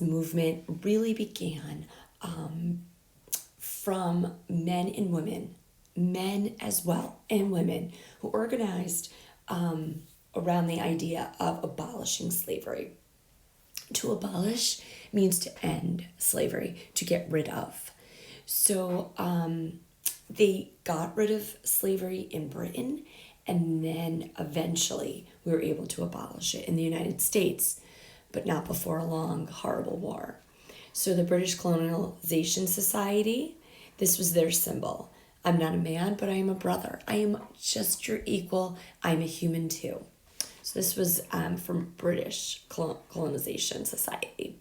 movement really began from men and women, men as well, and women who organized around the idea of abolishing slavery. To abolish means to end slavery, to get rid of. So they got rid of slavery in Britain, and then eventually we were able to abolish it in the United States, but not before a long, horrible war. So the British Colonization Society, this was their symbol. I'm not a man, but I am a brother. I am just your equal. I'm a human too. So this was from British Colonization Society.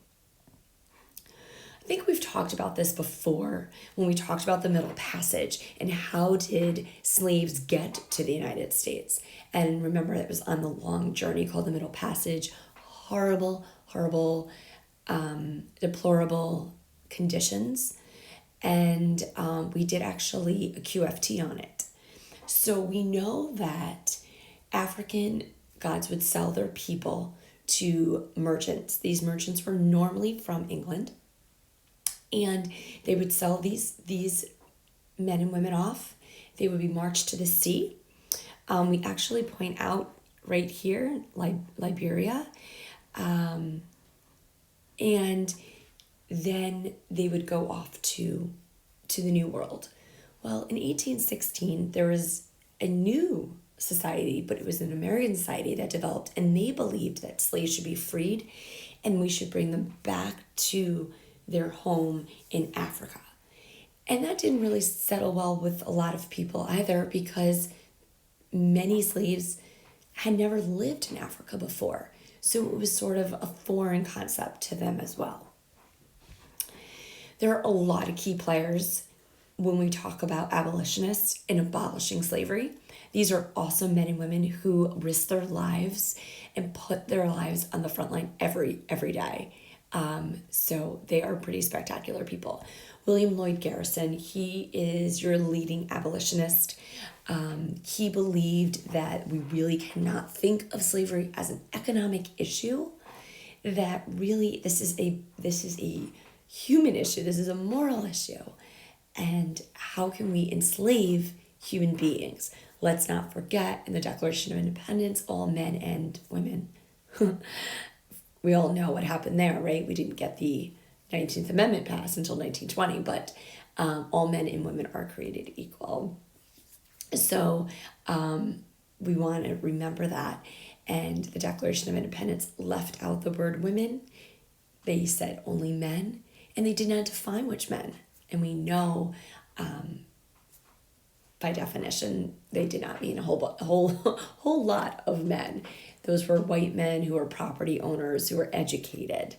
I think we've talked about this before when we talked about the Middle Passage and how did slaves get to the United States. And remember, it was on the long journey called the Middle Passage. Horrible, deplorable conditions. And we did actually a QFT on it. So we know that African gods would sell their people to merchants. These merchants were normally from England. And they would sell these men and women off. They would be marched to the sea. We actually point out right here, Liberia. And then they would go off to the New World. Well, in 1816, there was a new society, but it was an American society that developed, and they believed that slaves should be freed and we should bring them back to their home in Africa. And that didn't really settle well with a lot of people either, because many slaves had never lived in Africa before. So it was sort of a foreign concept to them as well. There are a lot of key players when we talk about abolitionists and abolishing slavery. These are awesome men and women who risk their lives and put their lives on the front line every day. So they are pretty spectacular people. William Lloyd Garrison, he is your leading abolitionist. He believed that we really cannot think of slavery as an economic issue, that really this is a human issue, this is a moral issue. And how can we enslave human beings? Let's not forget, in the Declaration of Independence, all men and women. We all know what happened there, right? We didn't get the 19th Amendment passed until 1920, but all men and women are created equal. So we want to remember that. And the Declaration of Independence left out the word women. They said only men, and they did not define which men. And we know, by definition, they did not mean a whole lot of men. Those were white men who were property owners, who were educated.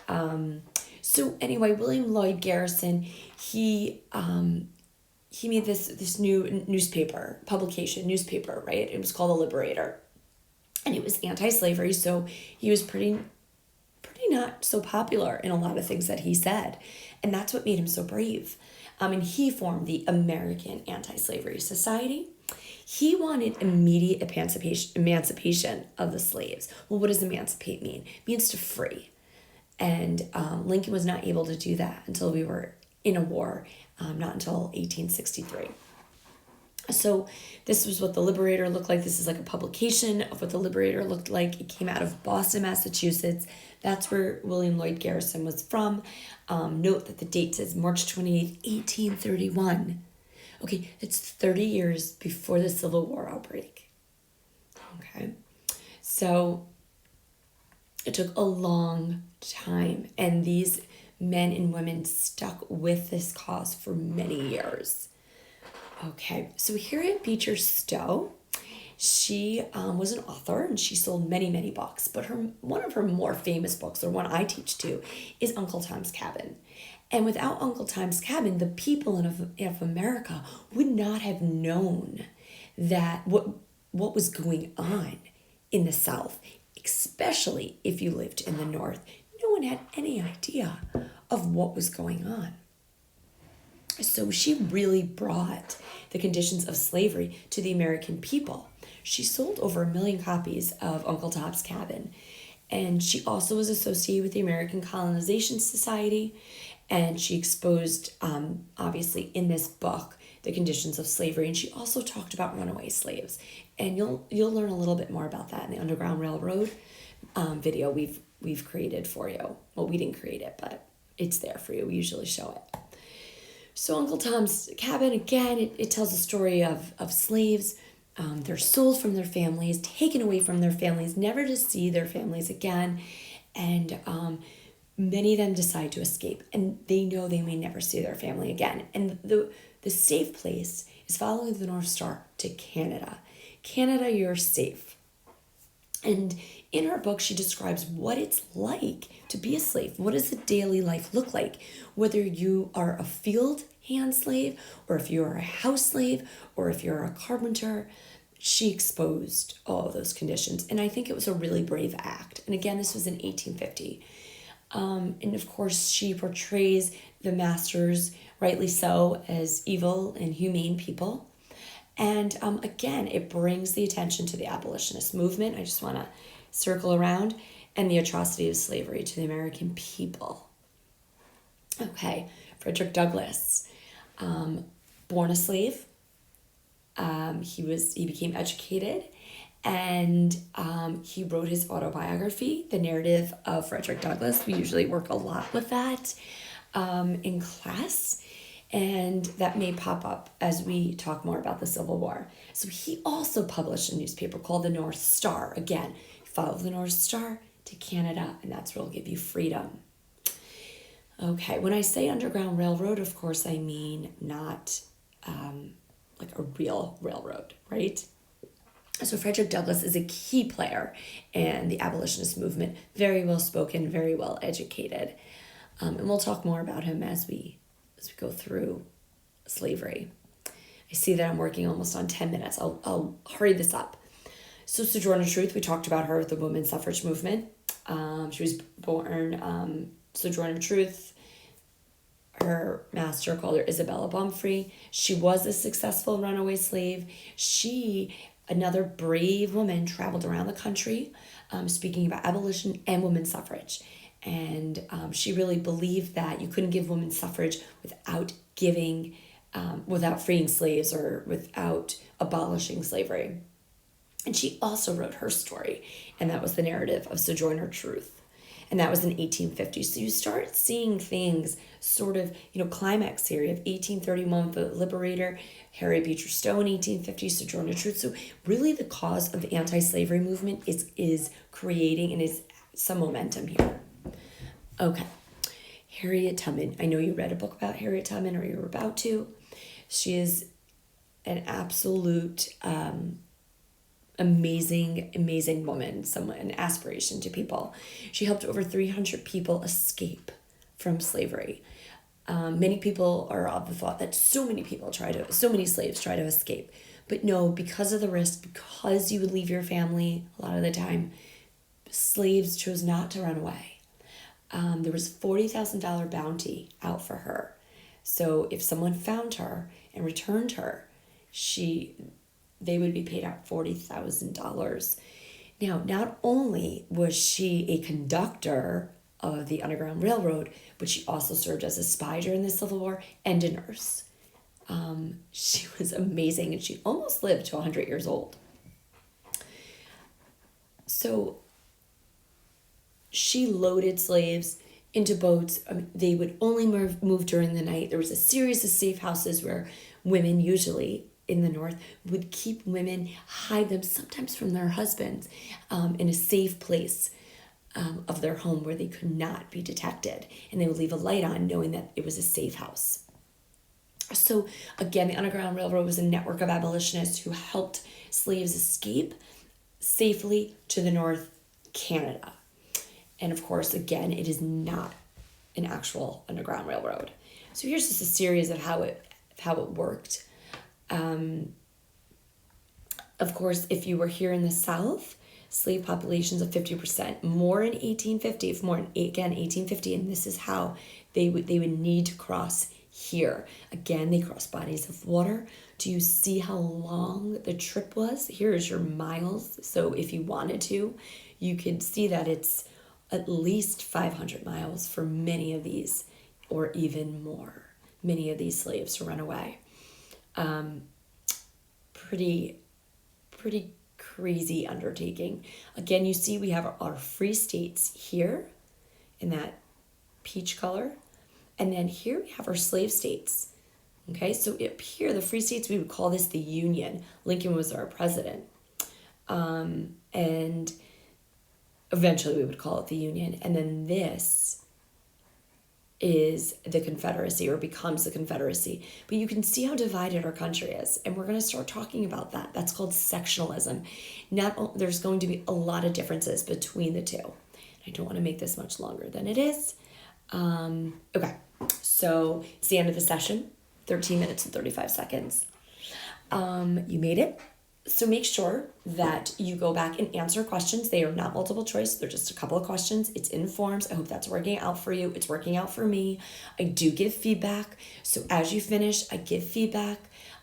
So anyway, William Lloyd Garrison, he made this new newspaper, right? It was called The Liberator. And it was anti-slavery, so he was pretty not so popular in a lot of things that he said. And that's what made him so brave. And he formed the American Anti-Slavery Society. He wanted immediate emancipation of the slaves. Well, what does emancipate mean? It means to free. And Lincoln was not able to do that until we were in a war, not until 1863. So this was what The Liberator looked like. This is like a publication of what The Liberator looked like. It came out of Boston, Massachusetts. That's where William Lloyd Garrison was from. Note that the date says March 28th, 1831. Okay, it's 30 years before the Civil War outbreak. Okay, so it took a long time, and these men and women stuck with this cause for many years. Okay, so Harriet Beecher Stowe, she was an author, and she sold many books, but one of her more famous books, or one I teach to, is Uncle Tom's Cabin. And without Uncle Tom's Cabin, the people of America would not have known that what was going on in the South, especially if you lived in the North. No one had any idea of what was going on. So she really brought the conditions of slavery to the American people. She sold over 1 million copies of Uncle Tom's Cabin. And she also was associated with the American Colonization Society. And she exposed, obviously, in this book, the conditions of slavery. And she also talked about runaway slaves. And you'll learn a little bit more about that in the Underground Railroad video we've created for you. Well, we didn't create it, but it's there for you. We usually show it. So Uncle Tom's Cabin, again, it tells a story of slaves. They're sold from their families, taken away from their families, never to see their families again. And many of them decide to escape. And they know they may never see their family again. And the safe place is following the North Star to Canada. Canada, you're safe. And in her book, she describes what it's like to be a slave. What does the daily life look like? Whether you are a field hand slave, or if you're a house slave, or if you're a carpenter, she exposed all of those conditions. And I think it was a really brave act. And again, this was in 1850. And of course, she portrays the masters, rightly so, as evil and humane people. And again, it brings the attention to the abolitionist movement. I just want to circle around, and the atrocity of slavery to the American people. Okay, Frederick Douglass, born a slave. He became educated, and he wrote his autobiography, The Narrative of Frederick Douglass. We usually work a lot with that in class, and that may pop up as we talk more about the Civil War. So he also published a newspaper called the North Star. Again, follow the North Star to Canada, and that's where it'll give you freedom. Okay, when I say Underground Railroad, of course, I mean not like a real railroad, right? So Frederick Douglass is a key player in the abolitionist movement, very well spoken, very well educated. And we'll talk more about him as we go through slavery. I see that I'm working almost on 10 minutes. I'll hurry this up. So Sojourner Truth, we talked about her with the women's suffrage movement. She was born Sojourner Truth. Her master called her Isabella Baumfree. She was a successful runaway slave. She, another brave woman, traveled around the country speaking about abolition and women's suffrage. And she really believed that you couldn't give women's suffrage without freeing slaves or without abolishing slavery. And she also wrote her story, and that was The Narrative of Sojourner Truth. And that was in 1850. So you start seeing things sort of, climax here. You have 1831 with the Liberator, Harriet Beecher Stowe in 1850, Sojourner Truth. So really the cause of the anti-slavery movement is creating and is some momentum here. Okay. Harriet Tubman. I know you read a book about Harriet Tubman, or you're about to. She is an absolute amazing woman, an aspiration to people. She helped over 300 people escape from slavery. Many people are of the thought that so many slaves try to escape. But no, because of the risk, because you would leave your family a lot of the time, slaves chose not to run away. There was a $40,000 bounty out for her. So if someone found her and returned her, they would be paid out $40,000. Now, not only was she a conductor of the Underground Railroad, but she also served as a spy during the Civil War and a nurse. She was amazing, and she almost lived to 100 years old. So she loaded slaves into boats. They would only move during the night. There was a series of safe houses where women, usually in the North, would keep women, hide them sometimes from their husbands, in a safe place of their home where they could not be detected. And they would leave a light on knowing that it was a safe house. So again, the Underground Railroad was a network of abolitionists who helped slaves escape safely to the North, Canada. And of course, again, it is not an actual Underground Railroad. So here's just a series of how it worked. Of course, if you were here in the South, slave populations of 50%, more in 1850, and this is how they would need to cross here. Again, they cross bodies of water. Do you see how long the trip was? Here's your miles. So if you wanted to, you could see that it's at least 500 miles for many of these, or even more, many of these slaves to run away. Pretty crazy undertaking. Again, you see we have our free states here in that peach color. And then here we have our slave states. Okay, so up here, the free states, we would call this the Union. Lincoln was our president. And eventually we would call it the Union. And then this is the Confederacy, or becomes the Confederacy. But you can see how divided our country is. And we're going to start talking about that. That's called sectionalism. There's going to be a lot of differences between the two. I don't want to make this much longer than it is. Okay, so it's the end of the session, 13 minutes and 35 seconds. You made it. So make sure that you go back and answer questions. They are not multiple choice. They're just a couple of questions. It's in forms. I hope that's working out for you. It's working out for me. I do give feedback. So as you finish, I give feedback.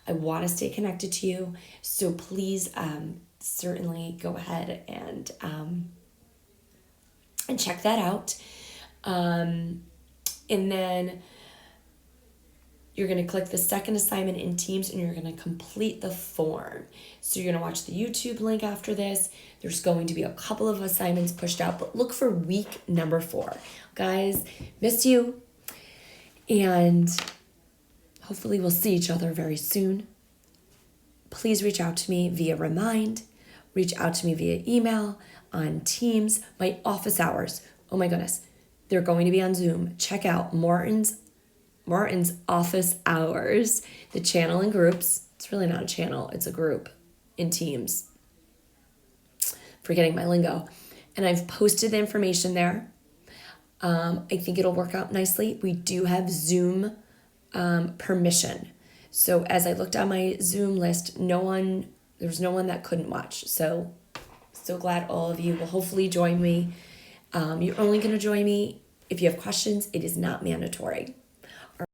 I want to stay connected to you. So please, certainly go ahead and check that out. And then you're going to click the second assignment in Teams and you're going to complete the form. So you're going to watch the YouTube link after this. There's going to be a couple of assignments pushed out, but look for week number 4. Guys, miss you. And hopefully we'll see each other very soon. Please reach out to me via Remind. Reach out to me via email, on Teams, my office hours. Oh my goodness. They're going to be on Zoom. Check out Martin's office hours, the channel and groups. It's really not a channel, it's a group in Teams. Forgetting my lingo. And I've posted the information there. I think it'll work out nicely. We do have Zoom permission. So as I looked on my Zoom list, there's no one that couldn't watch. So glad all of you will hopefully join me. You're only going to join me if you have questions. It is not mandatory.